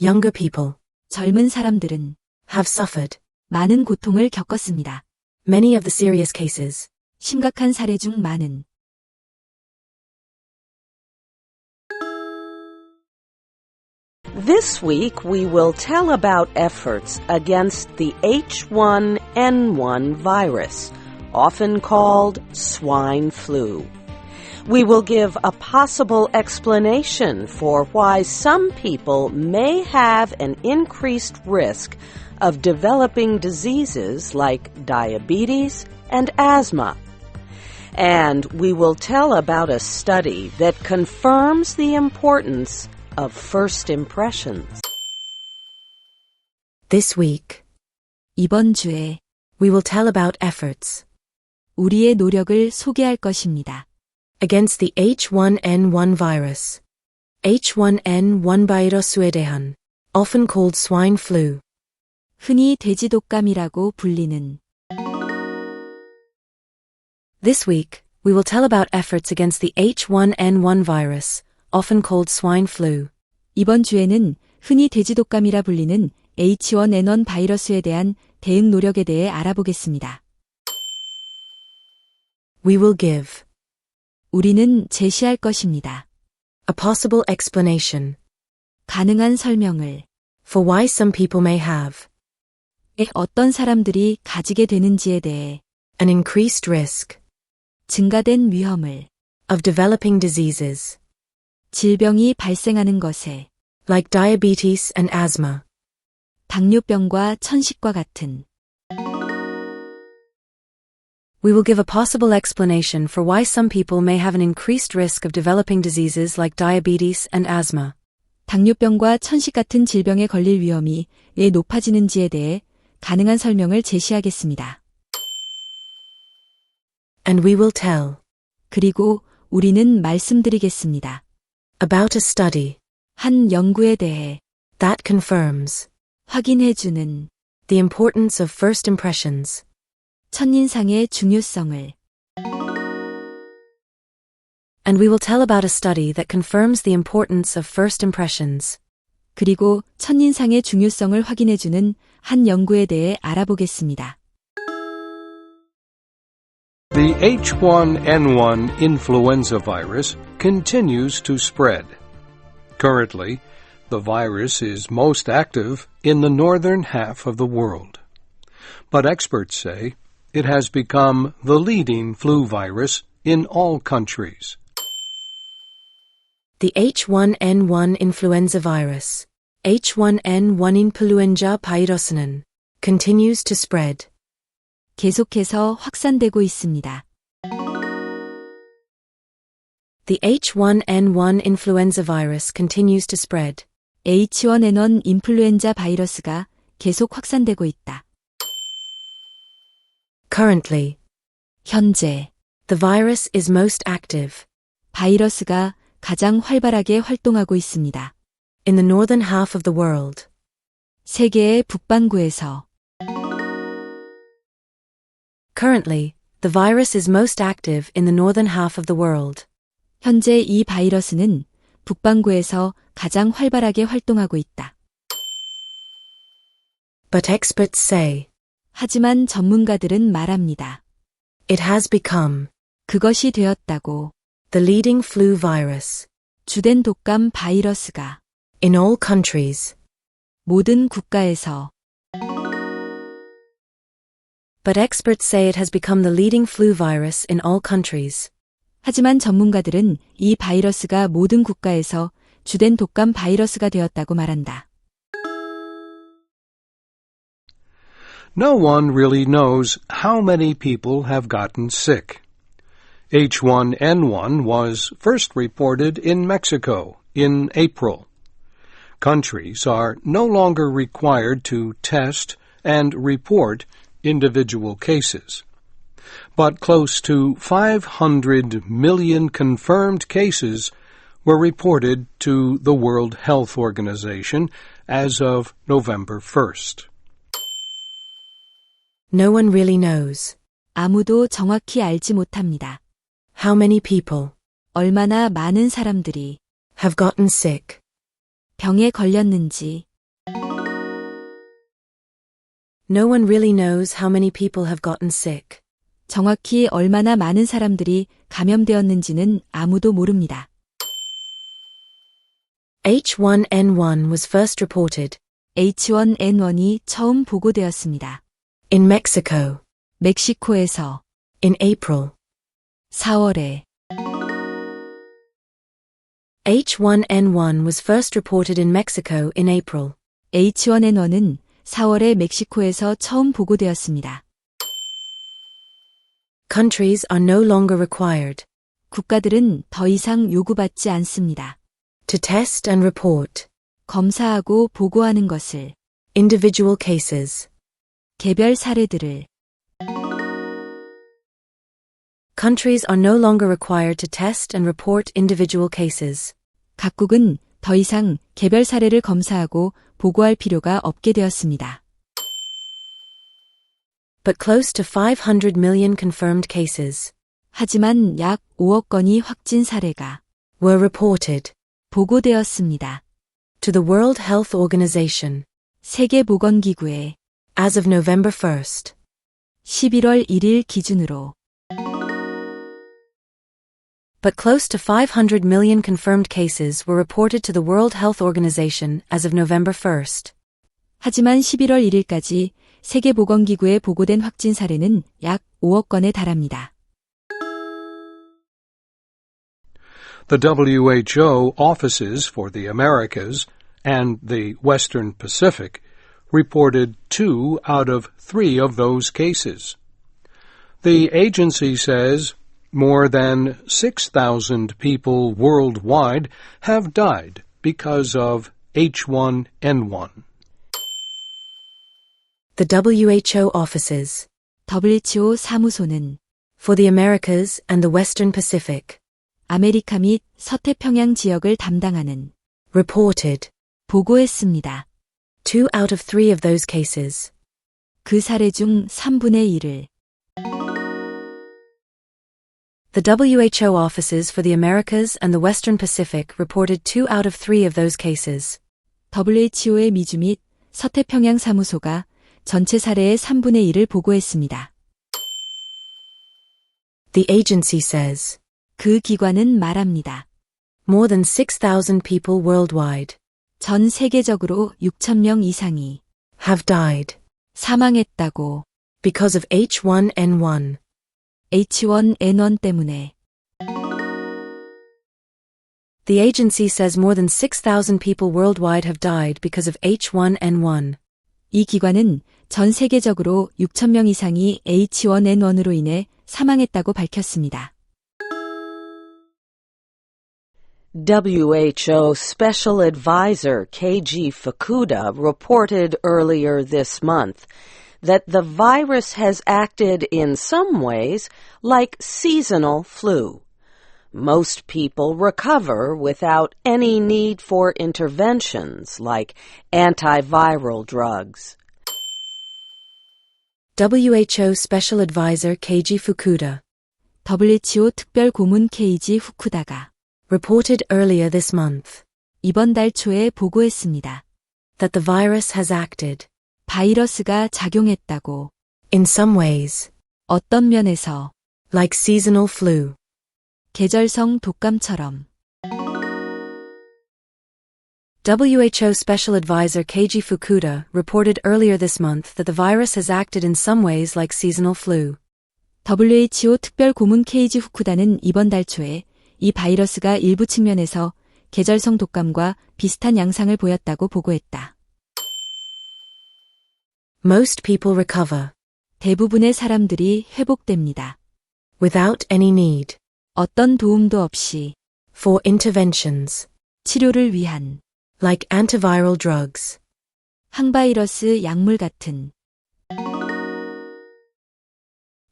younger people, 젊은 사람들은 have suffered 많은 고통을 겪었습니다. many of the serious cases. 심각한 사례 중 많은. This week we will tell about efforts against the H1N1 virus, often called swine flu. We will give a possible explanation for why some people may have an increased risk of developing diseases like diabetes and asthma. And we will tell about a study that confirms the importance of first impressions. This week, 이번 주에 we will tell about efforts 우리의 노력을 소개할 것입니다. against the H1N1 virus. H1N1 바이러스에 대한, often called swine flu. 흔히 돼지 독감이라고 불리는. This week, we will tell about efforts against the H1N1 virus, often called swine flu. 이번 주에는 흔히 돼지 독감이라 불리는 H1N1 바이러스에 대한 대응 노력에 대해 알아보겠습니다. We will give 우리는 제시할 것입니다. a possible explanation 가능한 설명을 for why some people may have 어떤 사람들이 가지게 되는지에 대해 an increased risk 증가된 위험을 of developing diseases 질병이 발생하는 것에 like diabetes and asthma. 당뇨병과 천식과 같은. We will give a possible explanation for why some people may have an increased risk of developing diseases like diabetes and asthma. 당뇨병과 천식 같은 질병에 걸릴 위험이 왜 높아지는지에 대해 가능한 설명을 제시하겠습니다. And we will tell 그리고 우리는 말씀드리겠습니다. about a study 한 연구에 대해 that confirms 확인해주는 the importance of first impressions. 첫인상의 중요성을. And we will tell about a study that confirms the importance of first impressions. 그리고 첫인상의 중요성을 확인해주는 한 연구에 대해 알아보겠습니다. The H1N1 influenza virus continues to spread. Currently, the virus is most active in the northern half of the world. But experts say it has become the leading flu virus in all countries. The H1N1 influenza virus, H1N1 influenza 바이러스는 continues to spread. 계속해서 확산되고 있습니다. The H1N1 influenza virus continues to spread. H1N1 인플루엔자 바이러스가 계속 확산되고 있다. Currently, 현재 the virus is most active 바이러스가 가장 활발하게 활동하고 있습니다. in the northern half of the world. 세계의 북반구에서 Currently, the virus is most active in the northern half of the world. 현재 이 바이러스는 북반구에서 가장 활발하게 활동하고 있다. But experts say 하지만 전문가들은 말합니다. it has become 그것이 되었다고. the leading flu virus 주된 독감 바이러스가 in all countries. 모든 국가에서. But experts say it has become the leading flu virus in all countries. 하지만 전문가들은 이 바이러스가 모든 국가에서 주된 독감 바이러스가 되었다고 말한다. No one really knows how many people have gotten sick. H1N1 was first reported in Mexico in April. Countries are no longer required to test and report individual cases. But close to 500 million confirmed cases were reported to the World Health Organization as of November 1st. No one really knows 아무도 정확히 알지 못합니다. how many people 얼마나 많은 사람들이 have gotten sick 병에 걸렸는지 No one really knows how many people have gotten sick. 정확히 얼마나 많은 사람들이 감염되었는지는 아무도 모릅니다. H1N1 was first reported H1N1이 처음 보고되었습니다. in Mexico 멕시코에서 in April. 4월에 H1N1 was first reported in Mexico in April. H1N1은 4월에 멕시코에서 처음 보고되었습니다. Countries are no longer required 국가들은 더 이상 요구받지 않습니다. to test and report 검사하고 보고하는 것을, individual cases. 개별 사례들을, Countries are no longer required to test and report individual cases. 각국은 더 이상 개별 사례를 검사하고 보고할 필요가 없게 되었습니다. But close to 500 million confirmed cases 하지만 약 5억 건의 확진 사례가 were reported 보고되었습니다. to the World Health Organization 세계보건기구에 as of November 1st. 11월 1일 기준으로 But close to 500 million confirmed cases were reported to the World Health Organization as of November 1st. 하지만 11월 1일까지 세계보건기구에 보고된 확진 사례는 약 5억 건에 달합니다. The WHO offices for the Americas and the Western Pacific reported 2 out of 3 of those cases. The agency says more than 6,000 people worldwide have died because of H1N1. The WHO offices WHO 사무소는 for the Americas and the Western Pacific 아메리카 및 서태평양 지역을 담당하는 reported 보고했습니다. 2 out of 3 of those cases. 그 사례 중 3분의 1을 The WHO offices for the Americas and the Western Pacific reported 2 out of 3 of those cases. WHO의 미주 및 서태평양 사무소가 전체 사례의 3분의 1을 보고했습니다. The agency says 그 기관은 말합니다. more than 6,000 people worldwide 전 세계적으로 6,000명 이상이 have died 사망했다고 because of H1N1. H1N1 때문에 The agency says more than 6,000 people worldwide have died because of H1N1. 이 기관은 전 세계적으로 6,000명 이상이 H1N1으로 인해 사망했다고 밝혔습니다. WHO Special Advisor Keiji Fukuda reported earlier this month that the virus has acted in some ways like seasonal flu. Most people recover without any need for interventions like antiviral drugs. WHO Special Advisor Keiji Fukuda WHO 특별 고문 케이지 후쿠다가 reported earlier this month 이번 달 초에 보고했습니다. that the virus has acted 바이러스가 작용했다고 in some ways 어떤 면에서 like seasonal flu. 계절성 독감처럼 WHO Special Advisor Keiji Fukuda reported earlier this month that the virus has acted in some ways like seasonal flu. WHO 특별 고문 케이지 후쿠다는 이번 달 초에 이 바이러스가 일부 측면에서 계절성 독감과 비슷한 양상을 보였다고 보고했다. Most people recover 대부분의 사람들이 회복됩니다. without any need 어떤 도움도 없이 for interventions 치료를 위한 like antiviral drugs. 항바이러스 약물 같은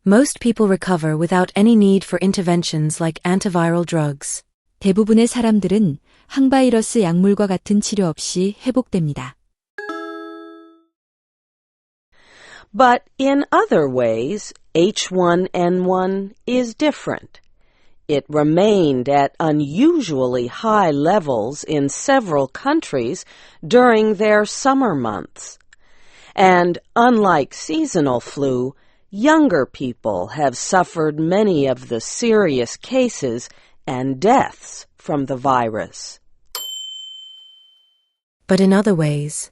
Most people recover without any need for interventions like antiviral drugs. 대부분의 사람들은 항바이러스 약물과 같은 치료 없이 회복됩니다. But in other ways, H1N1 is different. It remained at unusually high levels in several countries during their summer months. And unlike seasonal flu, younger people have suffered many of the serious cases and deaths from the virus. But in other ways,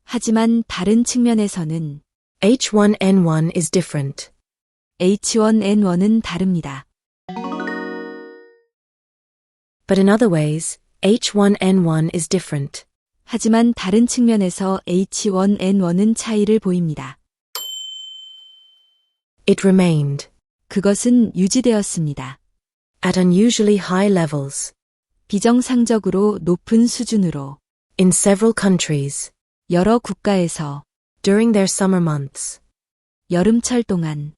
하지만 다른 측면에서는 H1N1 is different. H1N1은 다릅니다. But in other ways, H1N1 is different. 하지만 다른 측면에서 H1N1은 차이를 보입니다. It remained 그것은 유지되었습니다. at unusually high levels 비정상적으로 높은 수준으로 in several countries 여러 국가에서 during their summer months. 여름철 동안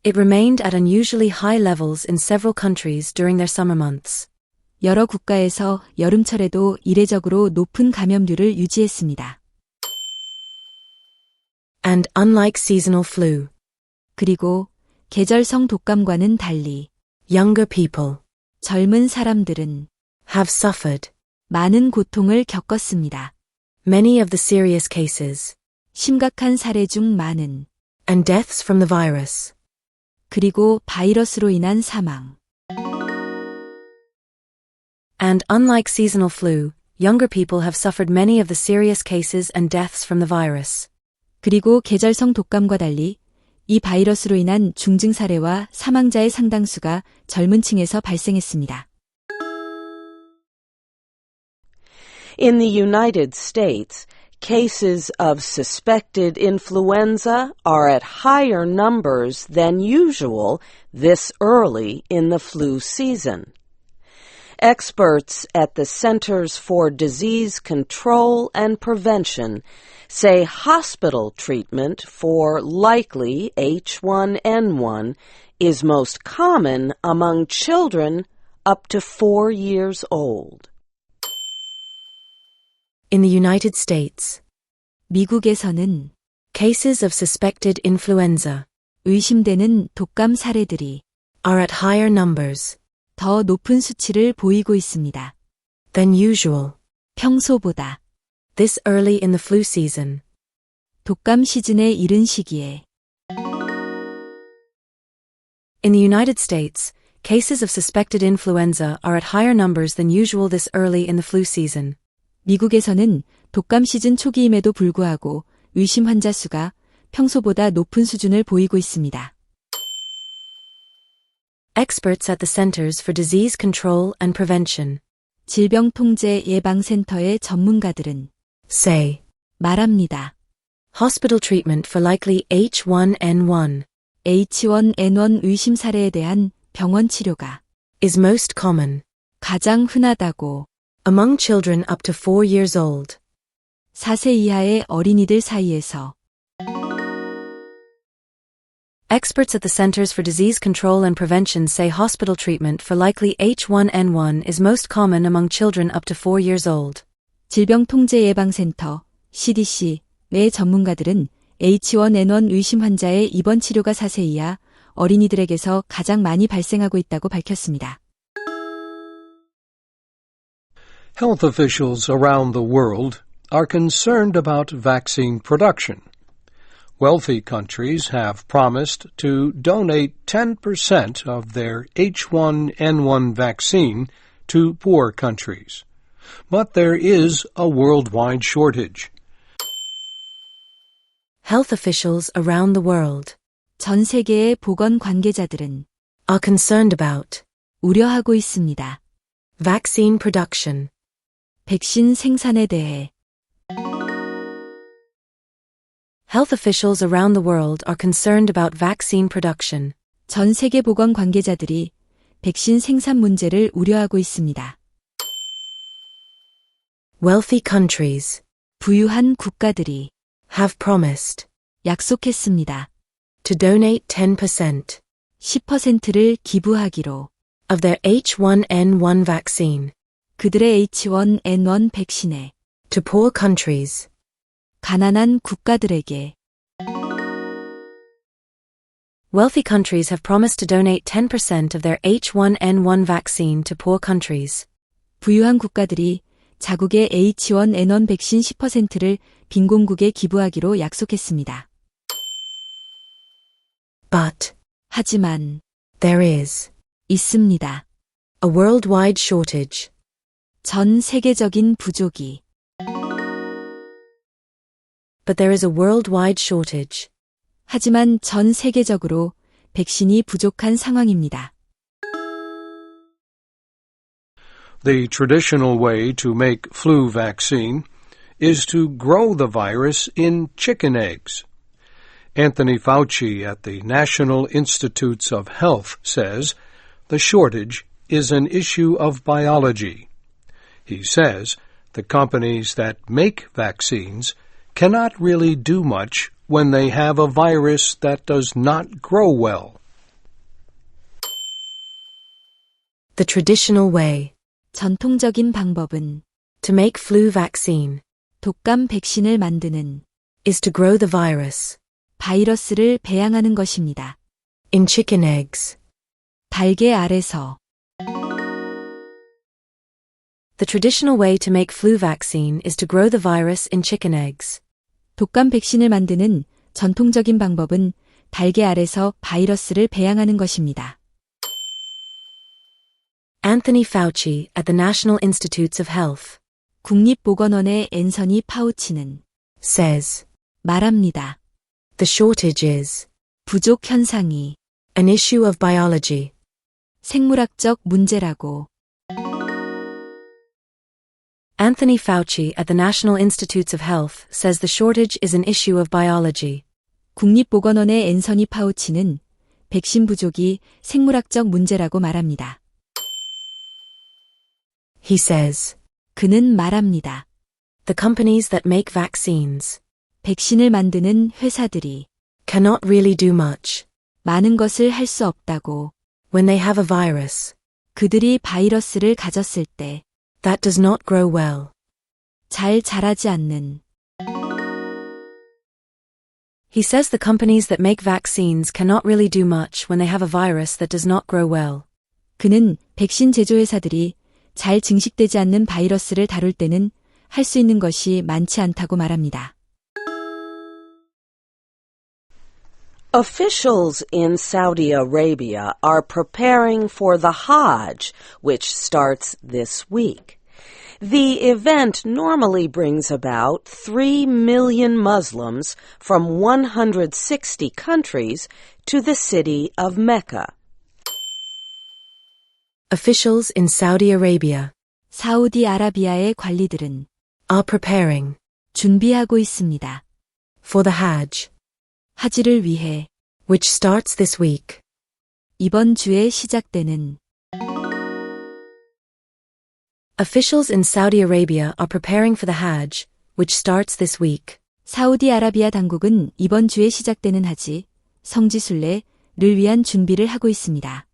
It remained at unusually high levels in several countries during their summer months. 여러 국가에서 여름철에도 이례적으로 높은 감염률을 유지했습니다. And unlike seasonal flu, 그리고 계절성 독감과는 달리 younger people 젊은 사람들은 have suffered 많은 고통을 겪었습니다. many of the serious cases 심각한 사례 중 많은 and deaths from the virus. 그리고 바이러스로 인한 사망. And unlike seasonal flu, younger people have suffered many of the serious cases and deaths from the virus. 그리고 계절성 독감과 달리 이 바이러스로 인한 중증 사례와 사망자의 상당수가 젊은 층에서 발생했습니다. In the United States, cases of suspected influenza are at higher numbers than usual this early in the flu season. Experts at the Centers for Disease Control and Prevention say hospital treatment for likely H1N1 is most common among children up to 4 years old. In the United States, 미국에서는 cases of suspected influenza 의심되는 독감 사례들이 are at higher numbers 더 높은 수치를 보이고 있습니다. than usual 평소보다 this early in the flu season. 독감 시즌에 이른 시기에 In the United States, cases of suspected influenza are at higher numbers than usual this early in the flu season. 미국에서는 독감 시즌 초기임에도 불구하고 의심 환자 수가 평소보다 높은 수준을 보이고 있습니다. Experts at the Centers for Disease Control and Prevention 질병통제예방센터의 전문가들은 say 말합니다. hospital treatment for likely H1N1 H1N1 의심 사례에 대한 병원 치료가 is most common 가장 흔하다고 among children up to 4 years old. 4세 이하의 어린이들 사이에서 Experts at the Centers for Disease Control and Prevention say hospital treatment for likely H1N1 is most common among children up to 4 years old. 질병통제예방센터 CDC의 전문가들은 H1N1 의심 환자의 입원 치료가 4세 이하 어린이들에게서 가장 많이 발생하고 있다고 밝혔습니다. Health officials around the world are concerned about vaccine production. Wealthy countries have promised to donate 10% of their H1N1 vaccine to poor countries. But there is a worldwide shortage. Health officials around the world 전 세계의 보건 관계자들은 are concerned about 우려하고 있습니다. vaccine production, 백신 생산에 대해 Health officials around the world are concerned about vaccine production. 전 세계 보건 관계자들이 백신 생산 문제를 우려하고 있습니다. Wealthy countries 부유한 국가들이 have promised 약속했습니다. to donate 10% 10%를 기부하기로 of their H1N1 vaccine 그들의 H1N1 백신에 to poor countries. 가난한 국가들에게 Wealthy countries have promised to donate 10% of their H1N1 vaccine to poor countries. 부유한 국가들이 자국의 H1N1 백신 10%를 빈곤국에 기부하기로 약속했습니다. But 하지만 there is 있습니다. a worldwide shortage. 전 세계적인 부족이 But there is a worldwide shortage. 하지만 전 세계적으로 백신이 부족한 상황입니다. The traditional way to make flu vaccine is to grow the virus in chicken eggs. Anthony Fauci at the National Institutes of Health says the shortage is an issue of biology. He says the companies that make vaccines cannot really do much when they have a virus that does not grow well. The traditional way 전통적인 방법은 to make flu vaccine 독감 백신을 만드는 is to grow the virus 바이러스를 배양하는 것입니다. in chicken eggs. 달걀 알에서 The traditional way to make flu vaccine is to grow the virus in chicken eggs. 독감 백신을 만드는 전통적인 방법은 달걀 알에서 바이러스를 배양하는 것입니다. Anthony Fauci at the National Institutes of Health 국립보건원의 앤서니 파우치는 says 말합니다. the shortage is 부족 현상이 an issue of biology. 생물학적 문제라고. Anthony Fauci at the National Institutes of Health says the shortage is an issue of biology. 국립보건원의 앤서니 파우치는 백신 부족이 생물학적 문제라고 말합니다. He says 그는 말합니다. the companies that make vaccines 백신을 만드는 회사들이 cannot really do much 많은 것을 할 수 없다고. when they have a virus 그들이 바이러스를 가졌을 때 that does not grow well. 잘 자라지 않는. He says the companies that make vaccines cannot really do much when they have a virus that does not grow well. 그는 백신 제조회사들이 잘 증식되지 않는 바이러스를 다룰 때는 할 수 있는 것이 많지 않다고 말합니다. Officials in Saudi Arabia are preparing for the Hajj, which starts this week. The event normally brings about 3 million Muslims from 160 countries to the city of Mecca. Officials in Saudi Arabia 사우디아라비아의 관리들은 are preparing 준비하고 있습니다. for the Hajj, 하지를 위해 which starts this week. 이번 주에 시작되는. Officials in Saudi Arabia are preparing for the Hajj, which starts this week. 사우디아라비아 당국은 이번 주에 시작되는 하지, 성지순례를 위한 준비를 하고 있습니다.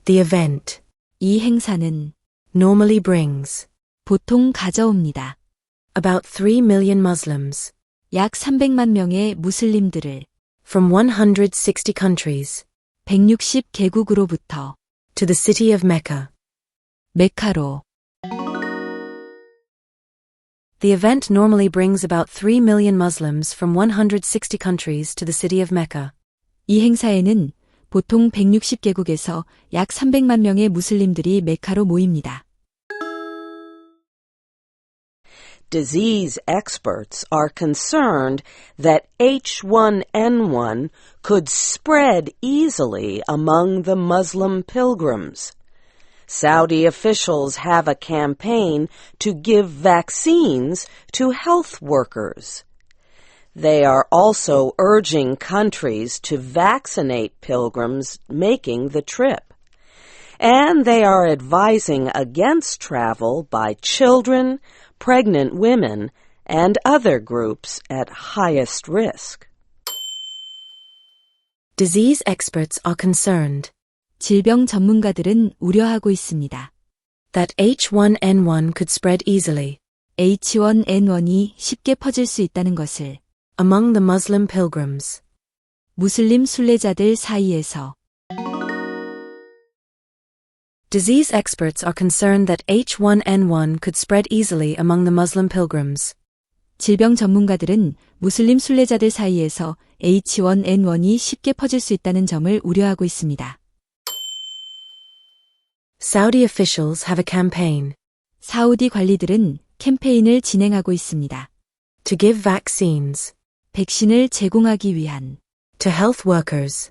The event 이 행사는 normally brings 보통 가져옵니다. about 3 million Muslims 약 300만 명의 무슬림들을 from 160 countries 160개국으로부터 to the city of Mecca. 메카로. The event normally brings about 3 million Muslims from 160 countries to the city of Mecca. 이 행사에는 보통 160개국에서 약 300만 명의 무슬림들이 메카로 모입니다. Disease experts are concerned that H1N1 could spread easily among the Muslim pilgrims. Saudi officials have a campaign to give vaccines to health workers. They are also urging countries to vaccinate pilgrims making the trip. And they are advising against travel by children, pregnant women, and other groups at highest risk. Disease experts are concerned 질병 전문가들은 우려하고 있습니다. that H1N1 could spread easily H1N1이 쉽게 퍼질 수 있다는 것을 among the Muslim pilgrims 무슬림 순례자들 사이에서 Disease experts are concerned that H1N1 could spread easily among the Muslim pilgrims. 질병 전문가들은 무슬림 순례자들 사이에서 H1N1이 쉽게 퍼질 수 있다는 점을 우려하고 있습니다. Saudi officials have a campaign 사우디 관리들은 캠페인을 진행하고 있습니다. to give vaccines 백신을 제공하기 위한 to health workers.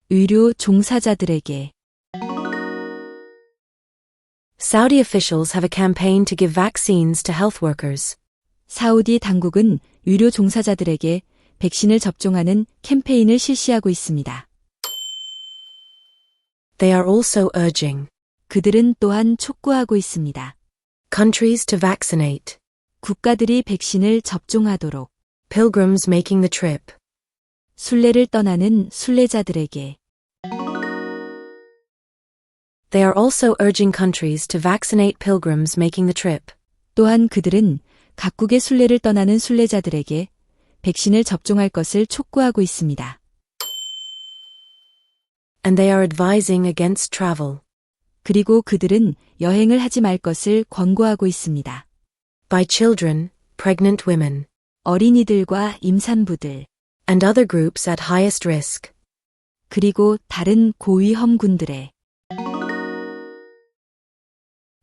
의료 종사자들에게 Saudi officials have a campaign to give vaccines to health workers. 사우디 당국은 의료 종사자들에게 백신을 접종하는 캠페인을 실시하고 있습니다. They are also urging 그들은 또한 촉구하고 있습니다. countries to vaccinate 국가들이 백신을 접종하도록 pilgrims making the trip. 순례를 떠나는 순례자들에게 They are also urging countries to vaccinate pilgrims making the trip. 또한 그들은 각국의 순례를 떠나는 순례자들에게 백신을 접종할 것을 촉구하고 있습니다. And they are advising against travel 그리고 그들은 여행을 하지 말 것을 권고하고 있습니다. by children, pregnant women, 어린이들과 임산부들, and other groups at highest risk. 그리고 다른 고위험군들에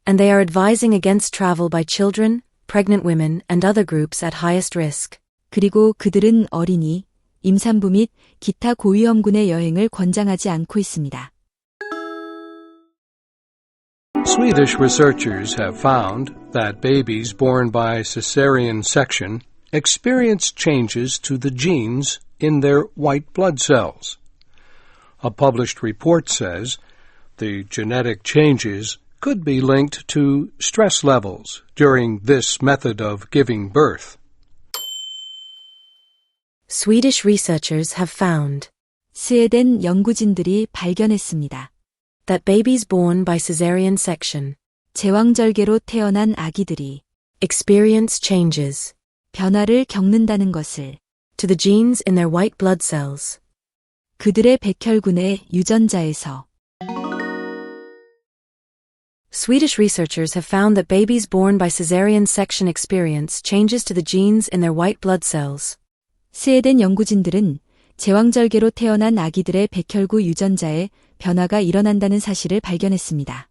And they are advising against travel by children, pregnant women, and other groups at highest risk. 그리고 그들은 어린이, 임산부 및 기타 고위험군의 여행을 권장하지 않고 있습니다. Swedish researchers have found that babies born by cesarean section experience changes to the genes in their white blood cells. A published report says the genetic changes could be linked to stress levels during this method of giving birth. Swedish researchers have found 스웨덴 연구진들이 발견했습니다. that babies born by caesarean section 제왕절개로 태어난 아기들이 experience changes 변화를 겪는다는 것을 to the genes in their white blood cells. 그들의 백혈군의 유전자에서 Swedish researchers have found that babies born by caesarean section experience changes to the genes in their white blood cells. 스웨덴 연구진들은 제왕절개로 태어난 아기들의 백혈구 유전자에 변화가 일어난다는 사실을 발견했습니다.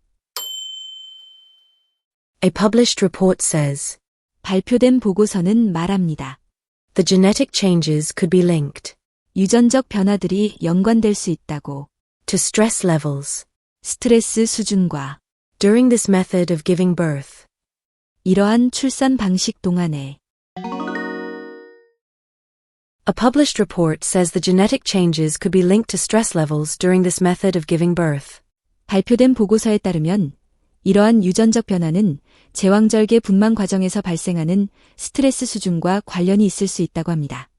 A published report says 발표된 보고서는 말합니다. the genetic changes could be linked 유전적 변화들이 연관될 수 있다고 to stress levels 스트레스 수준과 during this method of giving birth. 이러한 출산 방식 동안에 A published report says the genetic changes could be linked to stress levels during this method of giving birth. 발표된 보고서에 따르면 이러한 유전적 변화는 제왕절개 분만 과정에서 발생하는 스트레스 수준과 관련이 있을 수 있다고 합니다.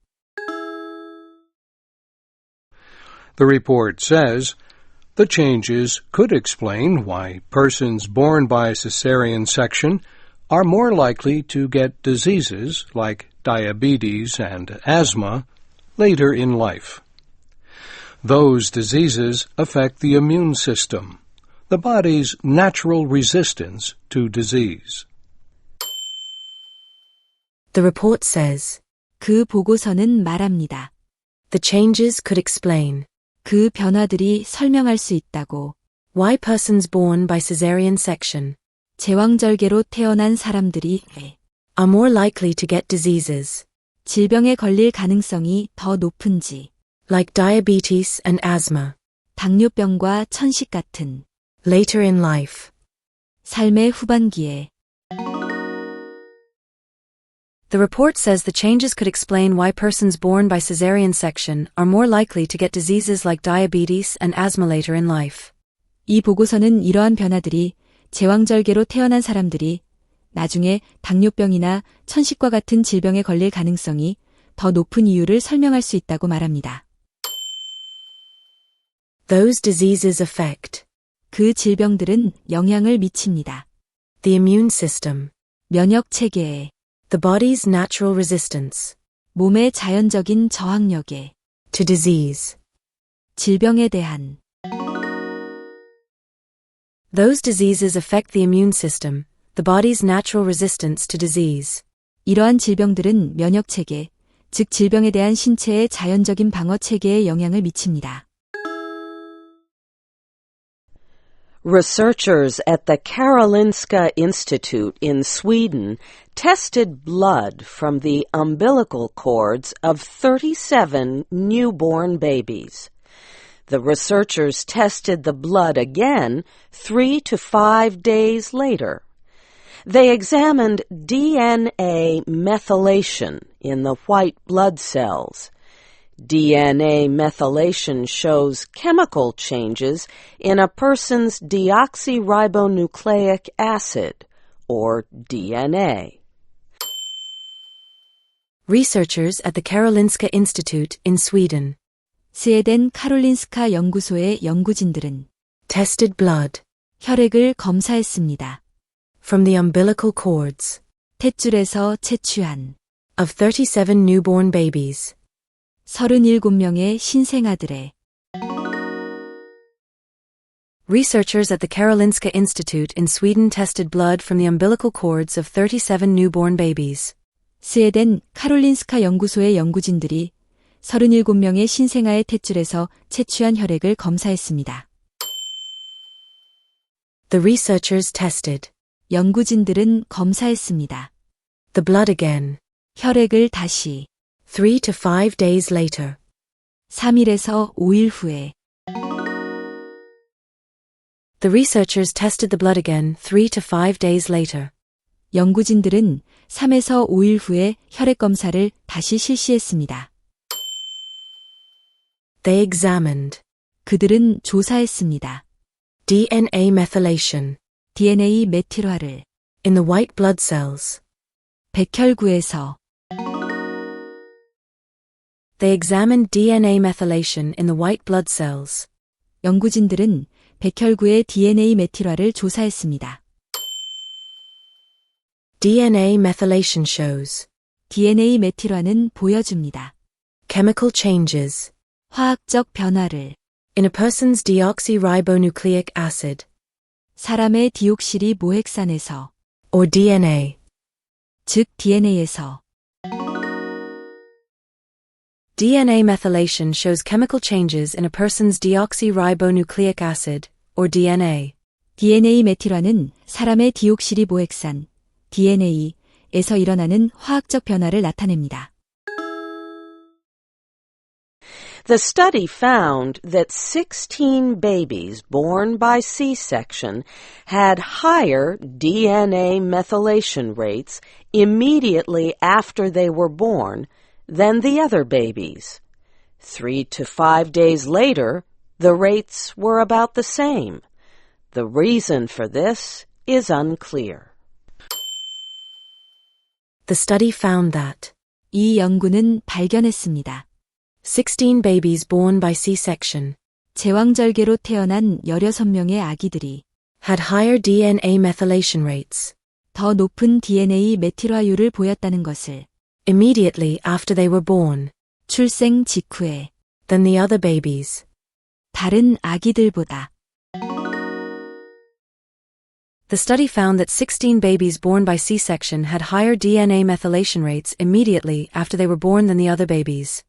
The report says the changes could explain why persons born by cesarean section are more likely to get diseases like diabetes and asthma later in life. Those diseases affect the immune system, the body's natural resistance to disease. The report says 그 보고서는 말합니다. the changes could explain 그 변화들이 설명할 수 있다고 why persons born by caesarean section 제왕절개로 태어난 사람들이 are more likely to get diseases 질병에 걸릴 가능성이 더 높은지 like diabetes and asthma 당뇨병과 천식 같은 later in life. 삶의 후반기에 The report says the changes could explain why persons born by caesarean section are more likely to get diseases like diabetes and asthma later in life. 이 보고서는 이러한 변화들이 제왕절개로 태어난 사람들이 나중에 당뇨병이나 천식과 같은 질병에 걸릴 가능성이 더 높은 이유를 설명할 수 있다고 말합니다. Those diseases affect 그 질병들은 영향을 미칩니다. the immune system, 면역 체계에, the body's natural resistance 몸의 자연적인 저항력에, to disease. 질병에 대한 Those diseases affect the immune system, the body's natural resistance to disease. 이러한 질병들은 면역체계, 즉 질병에 대한 신체의 자연적인 방어체계에 영향을 미칩니다. Researchers at the Karolinska Institute in Sweden tested blood from the umbilical cords of 37 newborn babies. The researchers tested the blood again 3 to 5 days later. They examined DNA methylation in the white blood cells. DNA methylation shows chemical changes in a person's deoxyribonucleic acid, or DNA. Researchers at the Karolinska Institute in Sweden 스웨덴 카롤린스카 연구소의 연구진들은 tested blood 혈액을 검사했습니다. from the umbilical cords 탯줄에서 채취한 of 37 newborn babies 37명의 신생아들의 Researchers at the Karolinska Institute in Sweden tested blood from the umbilical cords of 37 newborn babies. 스웨덴 카롤린스카 연구소의 연구진들이 37명의 신생아의 탯줄에서 채취한 혈액을 검사했습니다. The researchers tested 연구진들은 검사했습니다. the blood again 혈액을 다시 3 to 5 days later. 3일에서 5일 후에 The researchers tested the blood again 3 to 5 days later. 연구진들은 3에서 5일 후에 혈액 검사를 다시 실시했습니다. They examined 그들은 조사했습니다. DNA methylation DNA 메틸화를 in the white blood cells. 백혈구에서 They examined DNA methylation in the white blood cells. 연구진들은 백혈구의 DNA 메틸화를 조사했습니다. DNA methylation shows DNA 메틸화는 보여줍니다. chemical changes 화학적 변화를 in a person's deoxyribonucleic acid 사람의 디옥시리 모핵산에서 or DNA. 즉 DNA에서 DNA methylation shows chemical changes in a person's deoxyribonucleic acid or DNA. DNA 메틸화는 사람의 디옥시리 모핵산 DNA에서 일어나는 화학적 변화를 나타냅니다. The study found that 16 babies born by C-section had higher DNA methylation rates immediately after they were born than the other babies. 3 to 5 days later, the rates were about the same. The reason for this is unclear. The study found that 이 연구는 발견했습니다. 16 babies born by C-section 제왕절개로 태어난 16명의 아기들이 had higher DNA methylation rates 더 높은 DNA 메틸화율을 보였다는 것을 immediately after they were born 출생 직후에 than the other babies. 다른 아기들보다 The study found that 16 babies born by C-section had higher DNA methylation rates immediately after they were born than the other babies.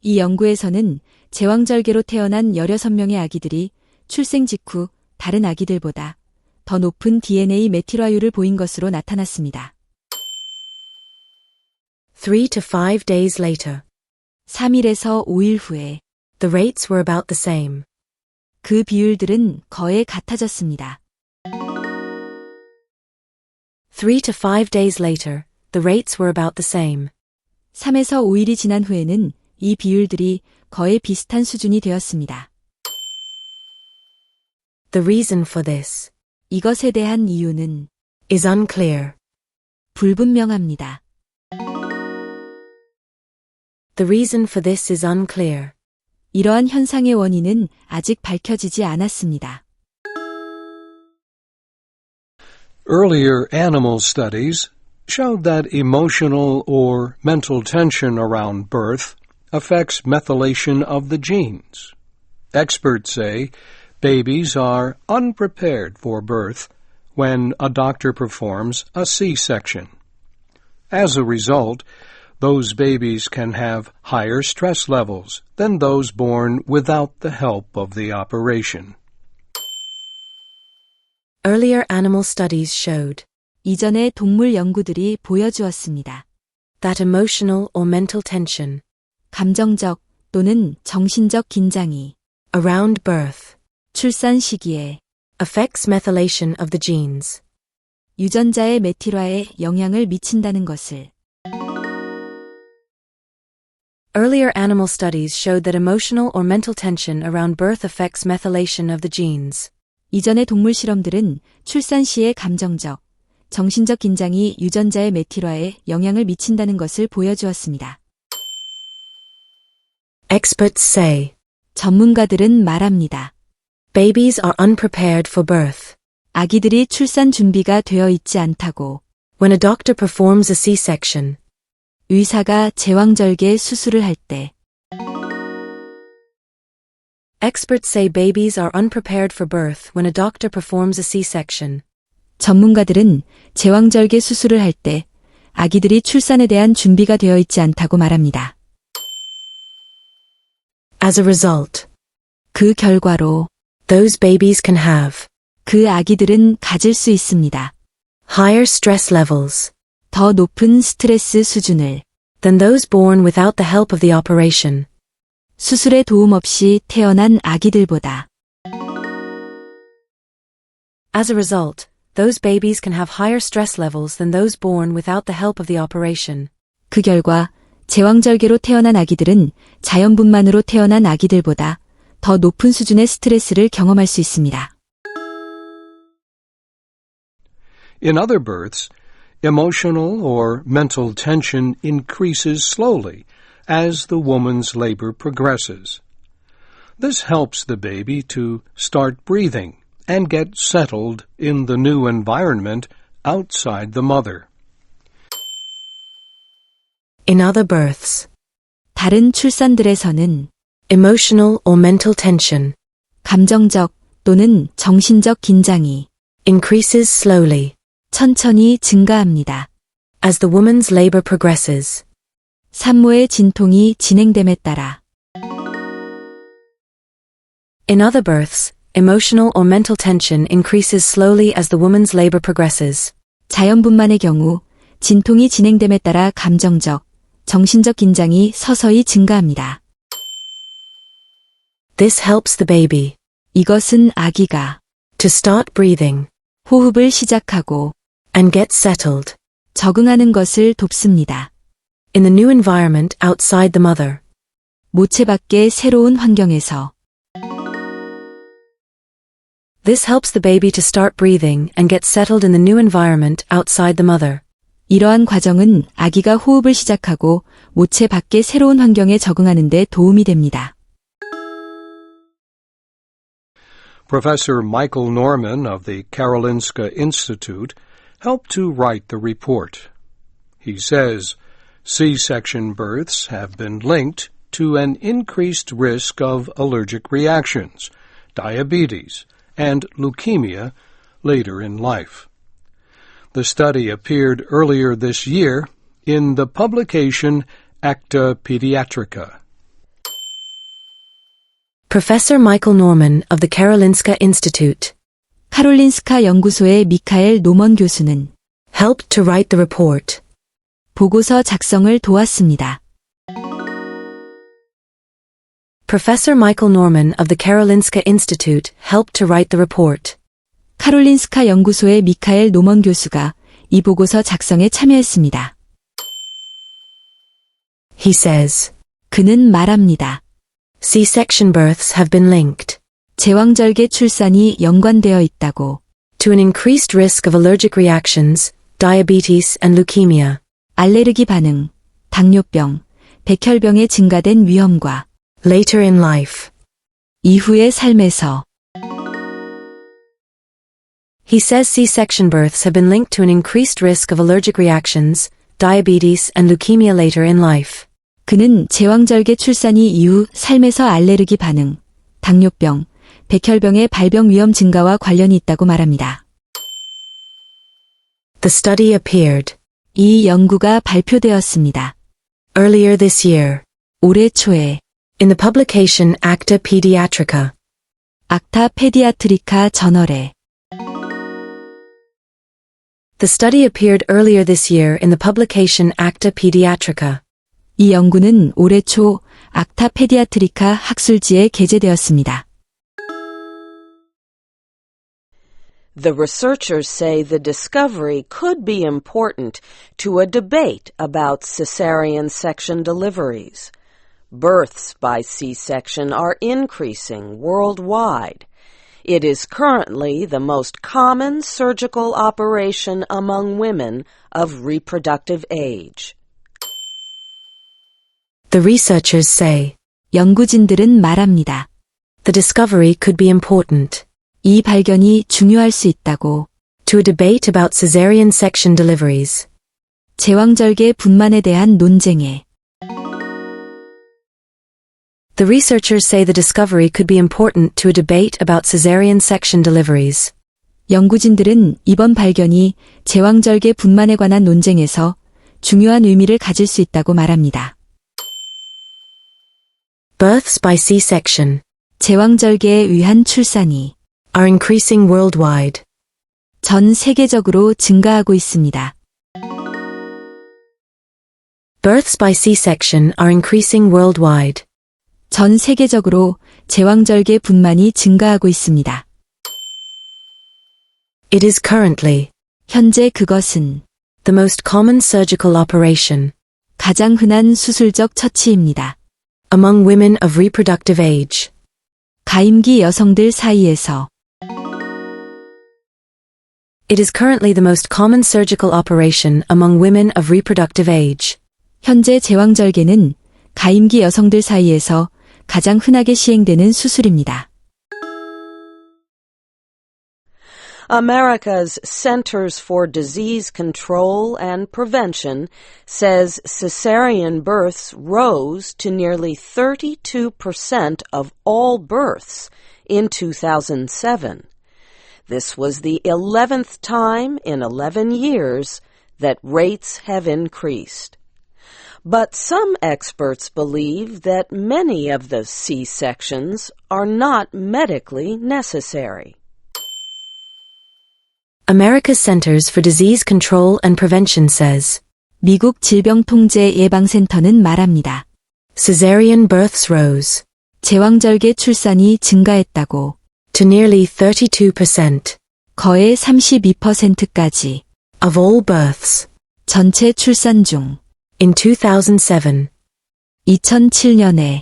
이 연구에서는 제왕절개로 태어난 16명의 아기들이 출생 직후 다른 아기들보다 더 높은 DNA 메틸화율을 보인 것으로 나타났습니다. 3 to 5 days later, 3일에서 5일 후에 the rates were about the same. 그 비율들은 거의 같아졌습니다. 3 to 5 days later, the rates were about the same. 3에서 5일이 지난 후에는 이 비율들이 거의 비슷한 수준이 되었습니다. The reason for this 이것에 대한 이유는 is unclear. 불분명합니다. The reason for this is unclear. 이러한 현상의 원인은 아직 밝혀지지 않았습니다. Earlier animal studies showed that emotional or mental tension around birth affects methylation of the genes. Experts say babies are unprepared for birth when a doctor performs a C-section. As a result, those babies can have higher stress levels than those born without the help of the operation. Earlier animal studies showed 이전의 동물 연구들이 보여주었습니다. that emotional or mental tension 감정적 또는 정신적 긴장이 around birth 출산 시기에 affects methylation of the genes. 유전자의 메틸화에 영향을 미친다는 것을 Earlier animal studies showed that emotional or mental tension around birth affects methylation of the genes. 이전의 동물 실험들은 출산 시의 감정적, 정신적 긴장이 유전자의 메틸화에 영향을 미친다는 것을 보여주었습니다. Experts say 전문가들은 말합니다. babies are unprepared for birth. 아기들이 출산 준비가 되어 있지 않다고 When a doctor performs a C-section, 의사가 제왕절개 수술을 할 때 experts say babies are unprepared for birth when a doctor performs a C-section. 전문가들은 제왕절개 수술을 할 때 아기들이 출산에 대한 준비가 되어 있지 않다고 말합니다. As a result, 그 결과로 those babies can have 그 아기들은 가질 수 있습니다. higher stress levels 더 높은 스트레스 수준을 than those born without the help of the operation. 수술의 도움 없이 태어난 아기들보다. As a result, those babies can have higher stress levels than those born without the help of the operation. 그 결과 제왕절개로 태어난 아기들은 자연분만으로 태어난 아기들보다 더 높은 수준의 스트레스를 경험할 수 있습니다. In other births, emotional or mental tension increases slowly as the woman's labor progresses. This helps the baby to start breathing and get settled in the new environment outside the mother. In other births, 다른 출산들에서는 emotional or mental tension 감정적 또는 정신적 긴장이 increases slowly 천천히 증가합니다. as the woman's labor progresses. 산모의 진통이 진행됨에 따라 In other births, emotional or mental tension increases slowly as the woman's labor progresses. 자연분만의 경우 진통이 진행됨에 따라 감정적, 정신적 긴장이 서서히 증가합니다. This helps the baby 이것은 아기가 to start breathing 호흡을 시작하고 and get settled 적응하는 것을 돕습니다. in the new environment outside the mother. 모체 밖의 새로운 환경에서 This helps the baby to start breathing and get settled in the new environment outside the mother. 이러한 과정은 아기가 호흡을 시작하고 모체 밖의 새로운 환경에 적응하는 데 도움이 됩니다. Professor Michael Norman of the Karolinska Institute helped to write the report. He says C-section births have been linked to an increased risk of allergic reactions, diabetes, and leukemia later in life. The study appeared earlier this year in the publication Acta Pediatrica. Professor Michael Norman of the Karolinska Institute 카롤린스카 연구소의 미카엘 노먼 교수는 helped to write the report. 보고서 작성을 도왔습니다. Professor Michael Norman of the Karolinska Institute helped to write the report. 카롤린스카 연구소의 미카엘 노먼 교수가 이 보고서 작성에 참여했습니다. He says, 그는 말합니다. C-section births have been linked 제왕절개 출산이 연관되어 있다고 to an increased risk of allergic reactions, diabetes and leukemia. 알레르기 반응, 당뇨병, 백혈병의 증가된 위험과 Later in life. 이후의 삶에서 He says C-section births have been linked to an increased risk of allergic reactions, diabetes and leukemia later in life. 그는 제왕절개 출산이 이후 삶에서 알레르기 반응, 당뇨병, 백혈병의 발병 위험 증가와 관련이 있다고 말합니다. The study appeared 이 연구가 발표되었습니다. earlier this year 올해 초에 in the publication Acta Pediatrica. 악타 페디아트리카 저널에 The study appeared earlier this year in the publication Acta Pediatrica. 이 연구는 올해 초 악타 페디아트리카 학술지에 게재되었습니다. The researchers say the discovery could be important to a debate about cesarean section deliveries. Births by C-section are increasing worldwide. It is currently the most common surgical operation among women of reproductive age. The researchers say 연구진들은 말합니다. the discovery could be important 이 발견이 중요할 수 있다고 to a debate about cesarean section deliveries. 제왕절개 분만에 대한 논쟁에 The researchers say the discovery could be important to a debate about cesarean section deliveries. 연구진들은 이번 발견이 제왕절개 분만에 관한 논쟁에서 중요한 의미를 가질 수 있다고 말합니다. Births by C-section 제왕절개에 의한 출산이 are increasing worldwide. 전 세계적으로 증가하고 있습니다. Births by C-section are increasing worldwide. 전 세계적으로 제왕절개 분만이 증가하고 있습니다. It is currently 현재 그것은 the most common surgical operation 가장 흔한 수술적 처치입니다. among women of reproductive age. 가임기 여성들 사이에서 It is currently the most common surgical operation among women of reproductive age. 현재 제왕절개는 가임기 여성들 사이에서 가장 흔하게 시행되는 수술입니다. America's Centers for Disease Control and Prevention says cesarean births rose to nearly 32% of all births in 2007. This was the 11th time in 11 years that rates have increased. But some experts believe that many of the C-sections are not medically necessary. America's Centers for Disease Control and Prevention says 미국 질병통제예방센터는 말합니다. cesarean births rose 제왕절개 출산이 증가했다고 to nearly 32% 거의 32%까지 of all births 전체 출산 중 in 2007. 2007년에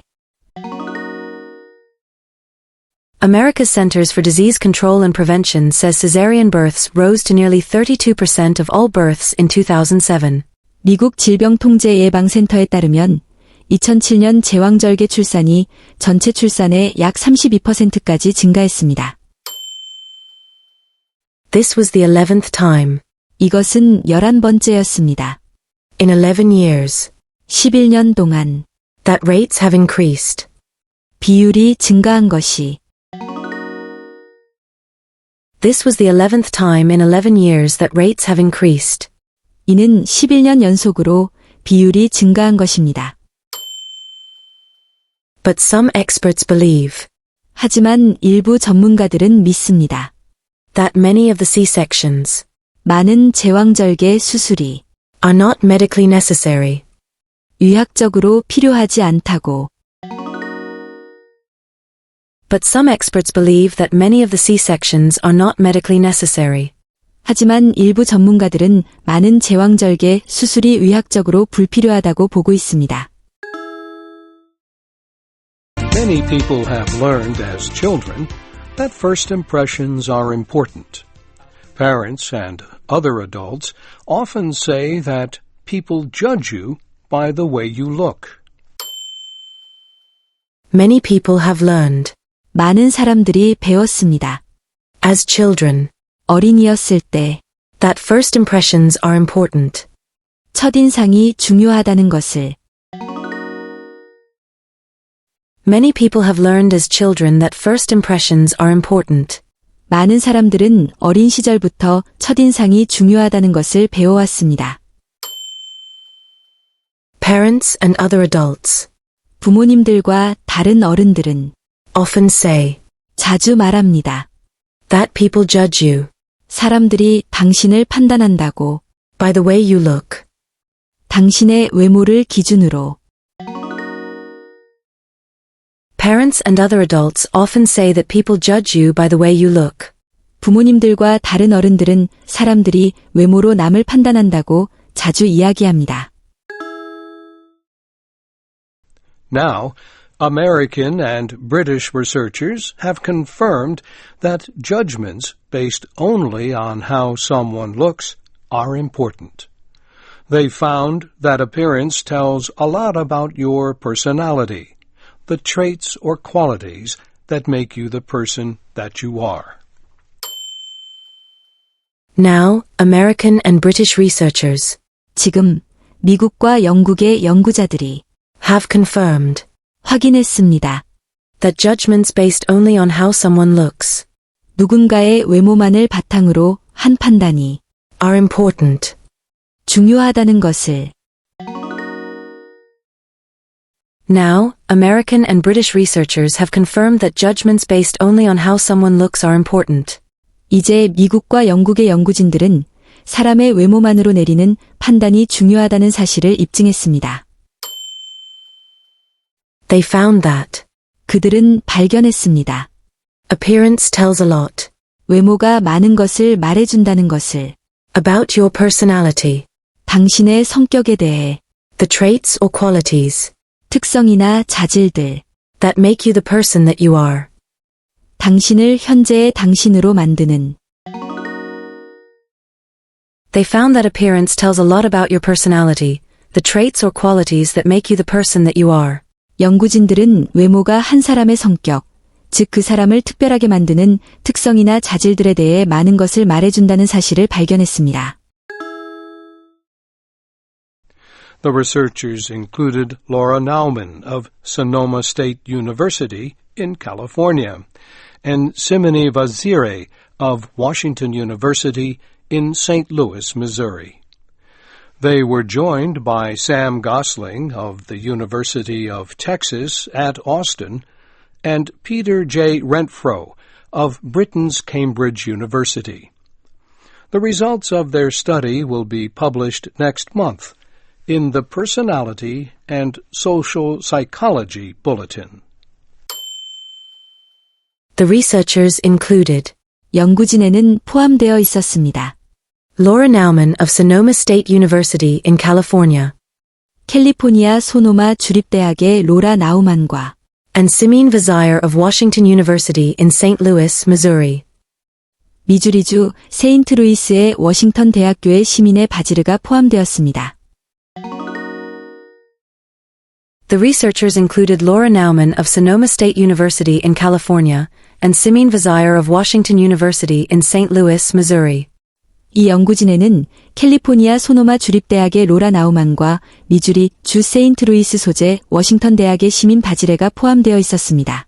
America's Centers for Disease Control and Prevention says cesarean births rose to nearly 32% of all births in 2007. 미국 질병통제예방센터에 따르면 2007년 제왕절개 출산이 전체 출산의 약 32%까지 증가했습니다. This was the 11th time 이것은 11번째였습니다. in 11 years 11년 동안 that rates have increased. 비율이 증가한 것이 This was the 11th time in 11 years that rates have increased. 이는 11년 연속으로 비율이 증가한 것입니다. But some experts believe 하지만 일부 전문가들은 믿습니다. that many of the C-sections 많은 제왕절개 수술이 are not medically necessary. 의학적으로 필요하지 않다고 But some experts believe that many of the C-sections are not medically necessary. 하지만 일부 전문가들은 많은 제왕절개 수술이 의학적으로 불필요하다고 보고 있습니다. Many people have learned as children that first impressions are important. Parents and other adults often say that people judge you by the way you look. Many people have learned 많은 사람들이 배웠습니다. as children 어린이였을 때 that first impressions are important. 첫인상이 중요하다는 것을 Many people have learned as children that first impressions are important. 많은 사람들은 어린 시절부터 첫인상이 중요하다는 것을 배워왔습니다. Parents and other adults 부모님들과 다른 어른들은 often say 자주 말합니다. that people judge you 사람들이 당신을 판단한다고, by the way you look. 당신의 외모를 기준으로. Parents and other adults often say that people judge you by the way you look. 부모님들과 다른 어른들은 사람들이 외모로 남을 판단한다고 자주 이야기합니다. Now, American and British researchers have confirmed that judgments based only on how someone looks are important. They found that appearance tells a lot about your personality, the traits or qualities that make you the person that you are. Now, American and British researchers 지금 미국과 영국의 연구자들이 have confirmed 확인했습니다. that judgments based only on how someone looks 누군가의 외모만을 바탕으로 한 판단이 are important. 중요하다는 것을. Now, American and British researchers have confirmed that judgments based only on how someone looks are important. 이제 미국과 영국의 연구진들은 사람의 외모만으로 내리는 판단이 중요하다는 사실을 입증했습니다. They found that 그들은 발견했습니다. appearance tells a lot 외모가 많은 것을 말해준다는 것을. about your personality, 당신의 성격에 대해. the traits or qualities 특성이나 자질들. that make you the person that you are. 당신을 현재의 당신으로 만드는. They found that appearance tells a lot about your personality, the traits or qualities that make you the person that you are. 연구진들은 외모가 한 사람의 성격, 즉 그 사람을 특별하게 만드는 특성이나 자질들에 대해 많은 것을 말해준다는 사실을 발견했습니다. The researchers included Laura Nauman of Sonoma State University in California and Simone Vazire of Washington University in St. Louis, Missouri. They were joined by Sam Gosling of the University of Texas at Austin and Peter J. Renfro of Britain's Cambridge University. The results of their study will be published next month in the Personality and Social Psychology Bulletin. The researchers included 연구진에는 포함되어 있었습니다. Laura Nauman of Sonoma State University in California 캘리포니아 소노마 주립대학의 로라 나우만과 and Simone Vazire of Washington University in St. Louis, Missouri. 미주리주 세인트루이스의 워싱턴 대학교의 시민의 바지르가 포함되었습니다. The researchers included Laura Nauman of Sonoma State University in California and Simone Vazire of Washington University in St. Louis, Missouri. 이 연구진에는 캘리포니아 소노마 주립대학의 로라 나우만과 미주리 주 세인트루이스 소재 워싱턴 대학의 시민 바지레가 포함되어 있었습니다.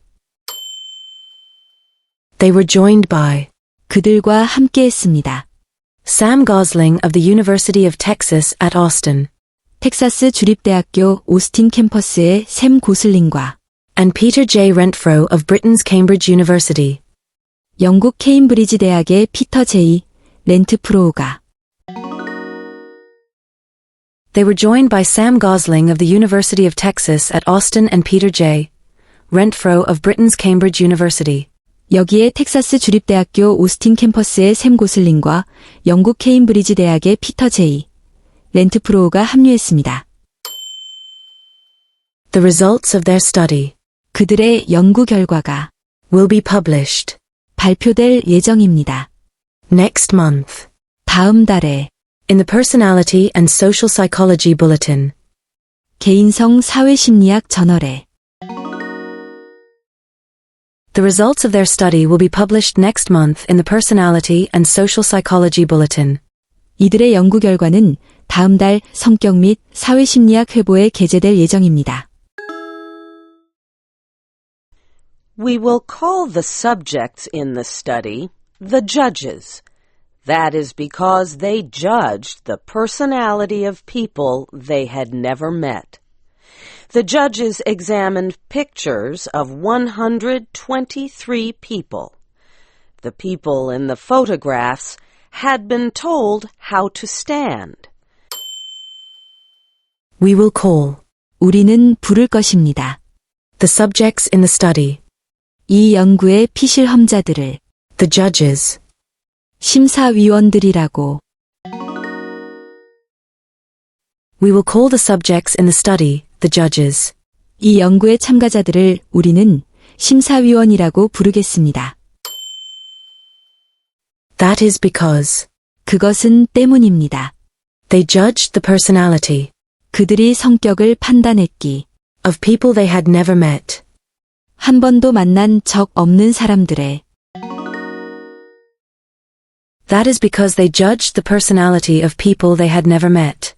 They were joined by 그들과 함께했습니다. Sam Gosling of the University of Texas at Austin 텍사스 주립대학교 오스틴 캠퍼스의 샘 고슬링과 and Peter J. Renfro of Britain's Cambridge University. 영국 케임브리지 대학의 피터 제이 렌트프로우가 They were joined by Sam Gosling of the University of Texas at Austin and Peter J. Renfro of Britain's Cambridge University. 여기에 텍사스 주립대학교 오스틴 캠퍼스의 샘 고슬링과 영국 케임브리지 대학의 피터 제이 렌트프로우가 합류했습니다. The results of their study 그들의 연구 결과가 will be published 발표될 예정입니다. next month 다음 달에 in the Personality and Social Psychology Bulletin. 개인성 사회심리학 저널에 The results of their study will be published next month in the Personality and Social Psychology Bulletin. 이들의 연구 결과는 다음 달 성격 및 사회심리학 회보에 게재될 예정입니다. We will call the subjects in the study the judges. That is because they judged the personality of people they had never met. The judges examined pictures of 123 people. The people in the photographs had been told how to stand. We will call 우리는 부를 것입니다. the subjects in the study, 이 연구의 피실험자들을 the judges. 심사위원들이라고. We will call the subjects in the study the judges. 이 연구의 참가자들을 우리는 심사위원이라고 부르겠습니다. That is because 그것은 때문입니다. they judged the personality 그들이 성격을 판단했기. of people they had never met. 한 번도 만난 적 없는 사람들의. That is because they judged the personality of people they had never met.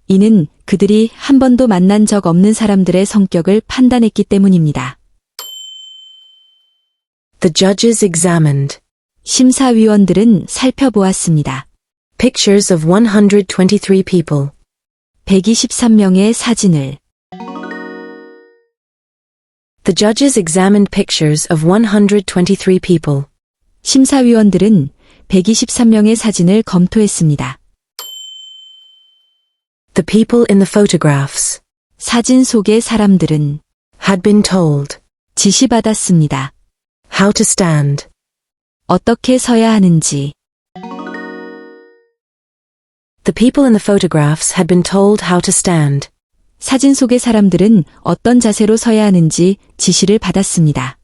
이는 그들이 한 번도 만난 적 없는 사람들의 성격을 판단했기 때문입니다. The judges examined 심사위원들은 살펴보았습니다. pictures of 123 people. 123명의 사진을. The judges examined pictures of 123 people. 심사위원들은 123명의 사진을 검토했습니다. The people in the photographs 사진 속의 사람들은 had been told 지시받았습니다. how to stand. 어떻게 서야 하는지. The people in the photographs had been told how to stand. 사진 속의 사람들은 어떤 자세로 서야 하는지 지시를 받았습니다.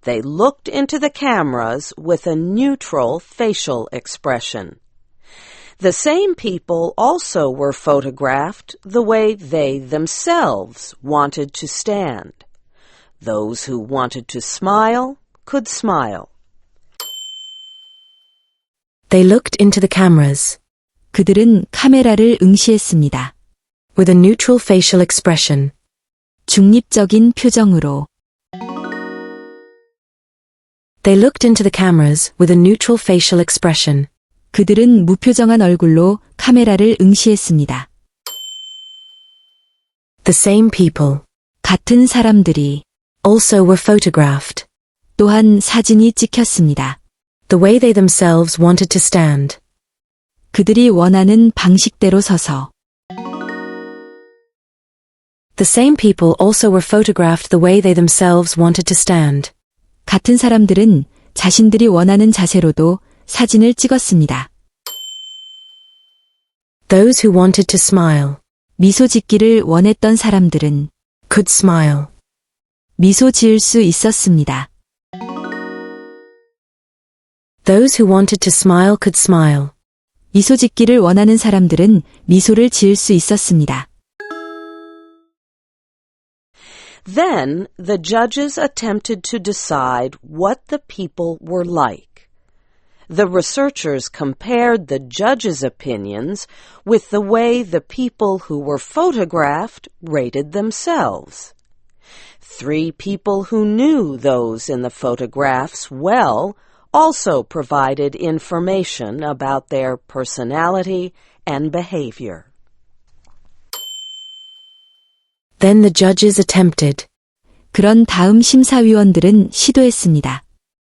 They looked into the cameras with a neutral facial expression. The same people also were photographed the way they themselves wanted to stand. Those who wanted to smile could smile. They looked into the cameras 그들은 카메라를 응시했습니다. with a neutral facial expression. 중립적인 표정으로. They looked into the cameras with a neutral facial expression. 그들은 무표정한 얼굴로 카메라를 응시했습니다. The same people 같은 사람들이 also were photographed 또한 사진이 찍혔습니다. the way they themselves wanted to stand. 그들이 원하는 방식대로 서서. The same people also were photographed the way they themselves wanted to stand. 같은 사람들은 자신들이 원하는 자세로도 사진을 찍었습니다. Those who wanted to smile 미소 짓기를 원했던 사람들은 could smile. 미소 지을 수 있었습니다. Those who wanted to smile could smile. 미소 짓기를 원하는 사람들은 미소를 지을 수 있었습니다. Then the judges attempted to decide what the people were like. The researchers compared the judges' opinions with the way the people who were photographed rated themselves. 3 people who knew those in the photographs well also provided information about their personality and behavior. Then the judges attempted 그런 다음 심사위원들은 시도했습니다.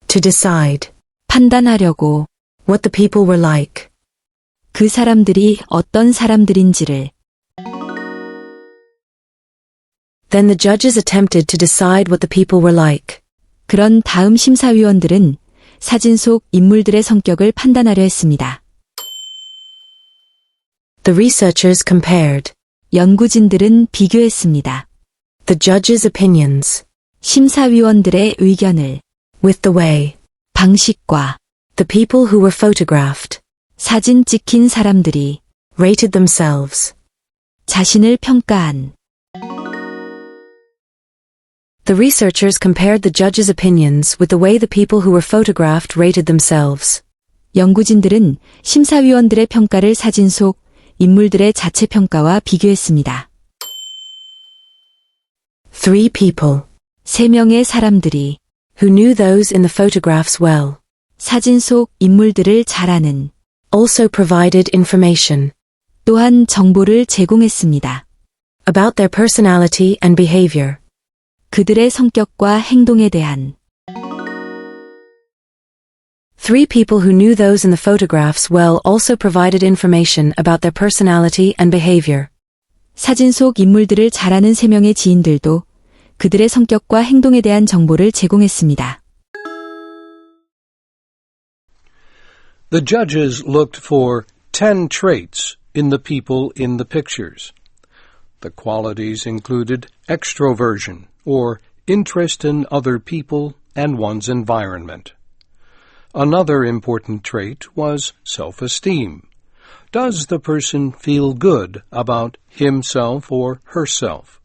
to decide 판단하려고 what the people were like. 그 사람들이 어떤 사람들인지를. Then the judges attempted to decide what the people were like. 그런 다음 심사위원들은 사진 속 인물들의 성격을 판단하려 했습니다. The researchers compared 연구진들은 비교했습니다. the judges' opinions 심사위원들의 의견을 with the way 방식과 the people who were photographed 사진 찍힌 사람들이 rated themselves. 자신을 평가한. The researchers compared the judges' opinions with the way the people who were photographed rated themselves. 연구진들은 심사위원들의 평가를 사진 속 인물들의 자체 평가와 비교했습니다. 3 people 3명의 사람들이 who knew those in the photographs well 사진 속 인물들을 잘 아는 also provided information 또한 정보를 제공했습니다. about their personality and behavior. 그들의 성격과 행동에 대한 3 people who knew those in the photographs well also provided information about their personality and behavior. 사진 속 인물들을 잘 아는 3명의 지인들도 그들의 성격과 행동에 대한 정보를 제공했습니다. The judges looked for 10 traits in the people in the pictures. The qualities included extroversion, or interest in other people and one's environment. Another important trait was self-esteem. Does the person feel good about himself or herself?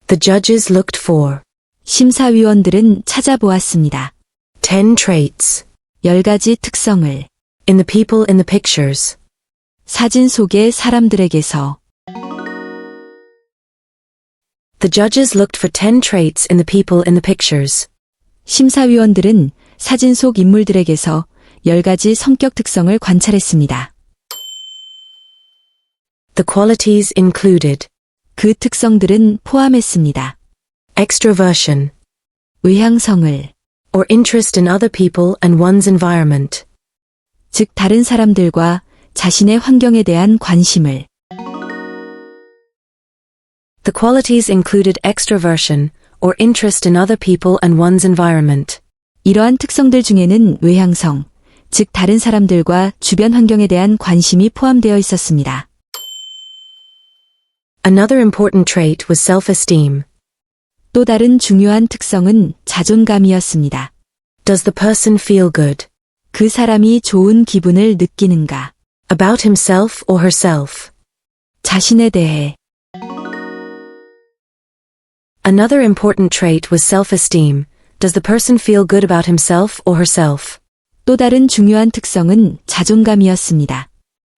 The judges looked for 심사위원들은 찾아보았습니다. 10 traits 10가지 특성을 in the people in the pictures. 사진 속의 사람들에게서 The judges looked for 10 traits in the people in the pictures. 심사위원들은 사진 속 인물들에게서 10가지 성격 특성을 관찰했습니다. The qualities included 그 특성들은 포함했습니다. extroversion, 외향성을, or interest in other people and one's environment. 즉 다른 사람들과 자신의 환경에 대한 관심을. The qualities included extroversion, or interest in other people and one's environment. 이러한 특성들 중에는 외향성, 즉 다른 사람들과 주변 환경에 대한 관심이 포함되어 있었습니다. Another important trait was self-esteem. 또 다른 중요한 특성은 자존감이었습니다. Does the person feel good 그 사람이 좋은 기분을 느끼는가? about himself or herself? 자신에 대해. Another important trait was self-esteem. Does the person feel good about himself or herself? 또 다른 중요한 특성은 자존감이었습니다.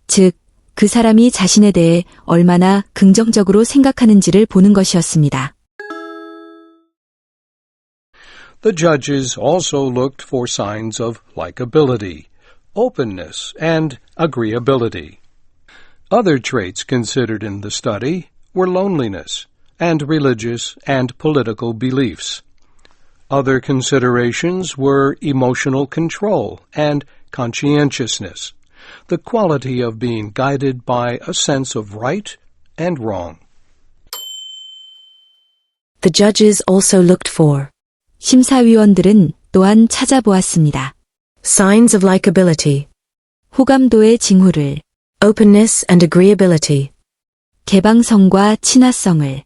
즉, 그 사람이 자신에 대해 얼마나 긍정적으로 생각하는지를 보는 것이었습니다. The judges also looked for signs of likability, openness, and agreeability. Other traits considered in the study were loneliness and religious and political beliefs. Other considerations were emotional control and conscientiousness, the quality of being guided by a sense of right and wrong. The judges also looked for 심사위원들은 또한 찾아보았습니다. signs of likability, 호감도의 징후를, openness and agreeability. 개방성과 친화성을.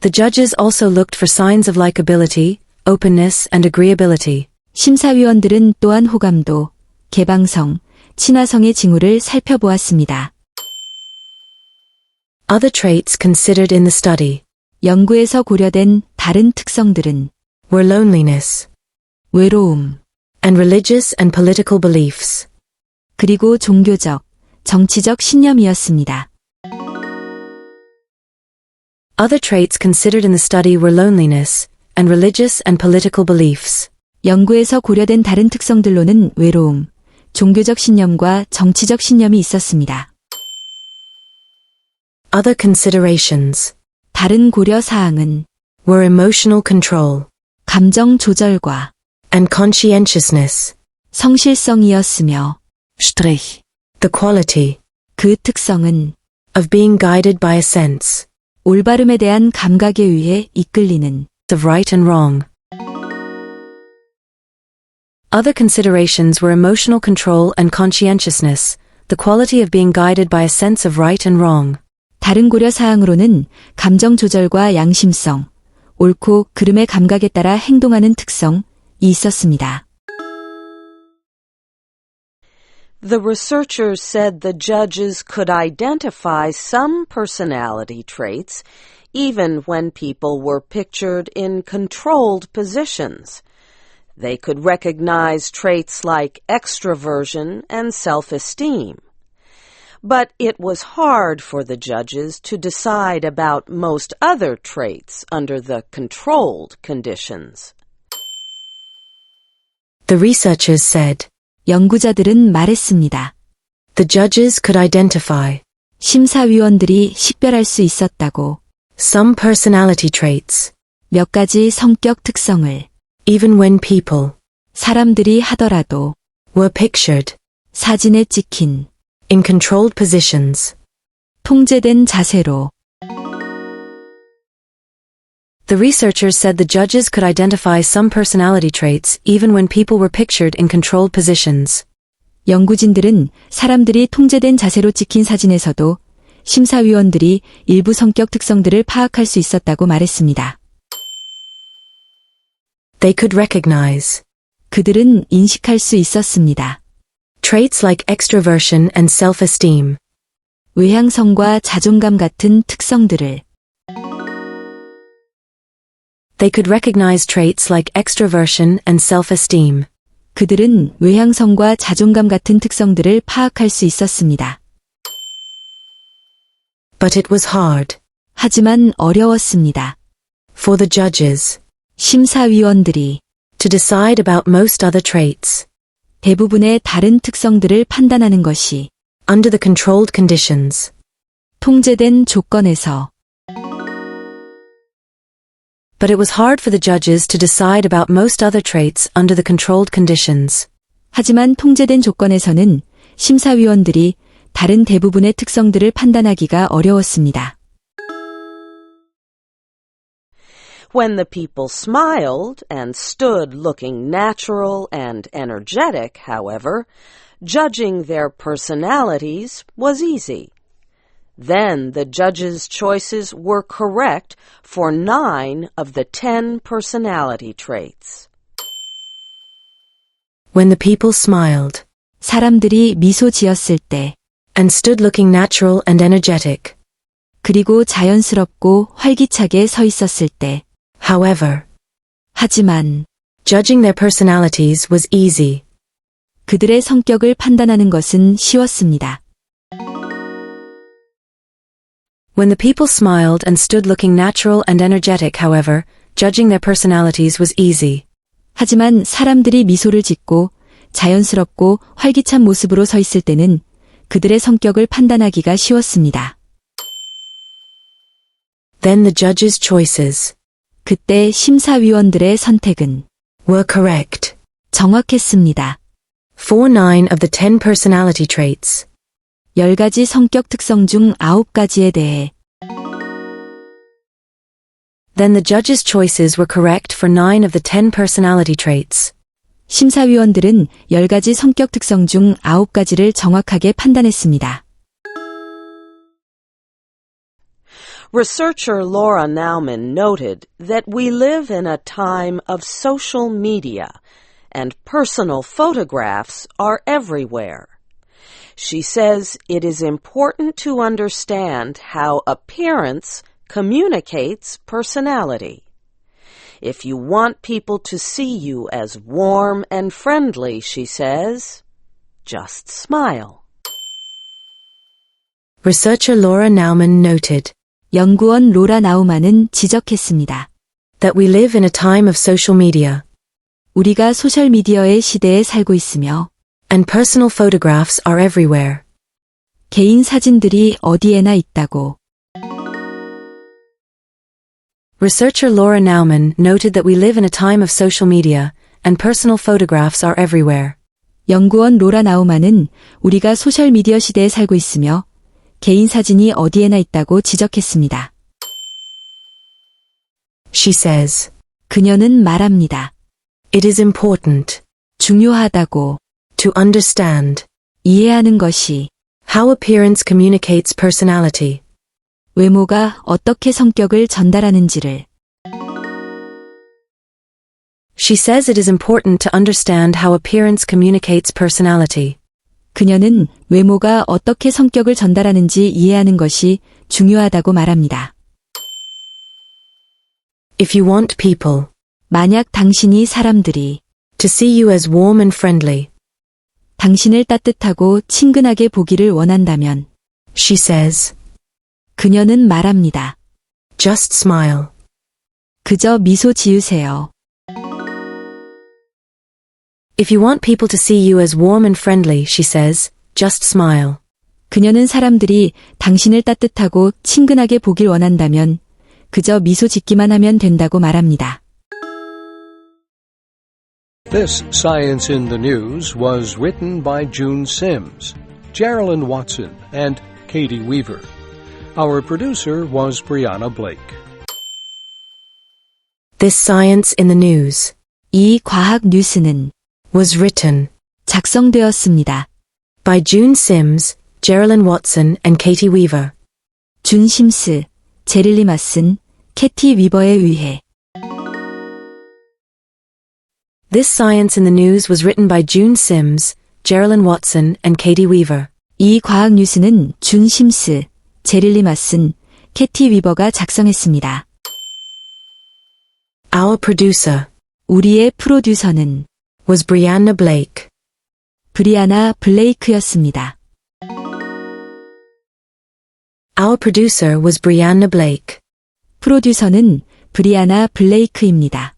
The judges also looked for signs of likability, openness and agreeability. 심사위원들은 또한 호감도, 개방성, 친화성의 징후를 살펴보았습니다. Other traits considered in the study 연구에서 고려된 다른 특성들은 were loneliness 외로움, and religious and political beliefs. 그리고 종교적, 정치적 신념이었습니다. Other traits considered in the study were loneliness and religious and political beliefs. 연구에서 고려된 다른 특성들로는 외로움, 종교적 신념과 정치적 신념이 있었습니다. Other considerations 다른 고려 사항은 were emotional control 감정 조절과 and conscientiousness. 성실성이었으며 The quality 그 특성은 of being guided by a sense 올바름에 대한 감각에 의해 이끌리는 of right and wrong. Other considerations were emotional control and conscientiousness, the quality of being guided by a sense of right and wrong. 다른 고려 사항으로는 감정 조절과 양심성, 옳고 그름의 감각에 따라 행동하는 특성이 있었습니다. The researchers said the judges could identify some personality traits even when people were pictured in controlled positions. They could recognize traits like extroversion and self-esteem. But it was hard for the judges to decide about most other traits under the controlled conditions. The researchers said, 연구자들은 말했습니다. the judges could identify 심사위원들이 식별할 수 있었다고. some personality traits, 몇 가지 성격 특성을 even when people 사람들이 하더라도 were pictured 사진에 찍힌 in controlled positions. 통제된 자세로. The researchers said the judges could identify some personality traits even when people were pictured in controlled positions. 연구진들은 사람들이 통제된 자세로 찍힌 사진에서도 심사위원들이 일부 성격 특성들을 파악할 수 있었다고 말했습니다. They could recognize 그들은 인식할 수 있었습니다. traits like extroversion and self-esteem, 외향성과 자존감 같은 특성들을. They could recognize traits like extroversion and self-esteem. 그들은 외향성과 자존감 같은 특성들을 파악할 수 있었습니다. But it was hard 하지만 어려웠습니다. for the judges 심사위원들이 to decide about most other traits 대부분의 다른 특성들을 판단하는 것이 under the controlled conditions. 통제된 조건에서. But it was hard for the judges to decide about most other traits under the controlled conditions. 하지만 통제된 조건에서는 심사위원들이 다른 대부분의 특성들을 판단하기가 어려웠습니다. When the people smiled and stood looking natural and energetic, however, judging their personalities was easy. Then the judges' choices were correct for 9 of the 10 personality traits. When the people smiled 사람들이 미소 지었을 때, and stood looking natural and energetic. 그리고 자연스럽고 활기차게 서 있었을 때, However, 하지만 judging their personalities was easy. 그들의 성격을 판단하는 것은 쉬웠습니다. When the people smiled and stood looking natural and energetic, however, judging their personalities was easy. 하지만 사람들이 미소를 짓고 자연스럽고 활기찬 모습으로 서 있을 때는 그들의 성격을 판단하기가 쉬웠습니다. Then the judges' choices 그때 심사위원들의 선택은 were correct 정확했습니다. for 9 of the 10 personality traits. 10가지 성격 특성 중 9가지에 대해. Then the judges' choices were correct for 9 of the 10 personality traits. 심사위원들은 10가지 성격 특성 중 9가지를 정확하게 판단했습니다. Researcher Laura Nauman noted that we live in a time of social media, and personal photographs are everywhere. She says it is important to understand how appearance communicates personality. If you want people to see you as warm and friendly, she says, just smile. Researcher Laura Nauman noted 연구원 로라 나우만은 지적했습니다. that we live in a time of social media, 우리가 소셜미디어의 시대에 살고 있으며 and personal photographs are everywhere. 개인 사진들이 어디에나 있다고. Researcher Laura Nauman noted that we live in a time of social media, and personal photographs are everywhere. 연구원 로라 나우만은 우리가 소셜미디어 시대에 살고 있으며 개인 사진이 어디에나 있다고 지적했습니다. She says, 그녀는 말합니다. it is important 중요하다고 to understand 이해하는 것이 how appearance communicates personality. 외모가 어떻게 성격을 전달하는지를. She says it is important to understand how appearance communicates personality. 그녀는 외모가 어떻게 성격을 전달하는지 이해하는 것이 중요하다고 말합니다. If you want people 만약 당신이 사람들이 to see you as warm and friendly, 당신을 따뜻하고 친근하게 보기를 원한다면 She says. 그녀는 말합니다. Just smile. 그저 미소 지으세요. If you want people to see you as warm and friendly, she says, just smile. 그녀는 사람들이 당신을 따뜻하고 친근하게 보길 원한다면 그저 미소 짓기만 하면 된다고 말합니다. This Science in the News was written by June Sims, Geraldine Watson, and Katie Weaver. Our producer was Brianna Blake. This Science in the News 이 과학 뉴스는 was written 작성되었습니다. by June Sims, Geraldine Watson, and Katie Weaver. 준 심스, 제릴리 마슨, 캐티 위버에 의해 This Science in the News was written by June Sims, Geraldine Watson, and Katie Weaver. 이 과학 뉴스는 준 심스, 제릴리 마슨, 캐티 위버가 작성했습니다. Our producer 우리의 프로듀서는 was Brianna Blake. 브리아나 블레이크였습니다. Our producer was Brianna Blake. 프로듀서는 브리아나 블레이크입니다.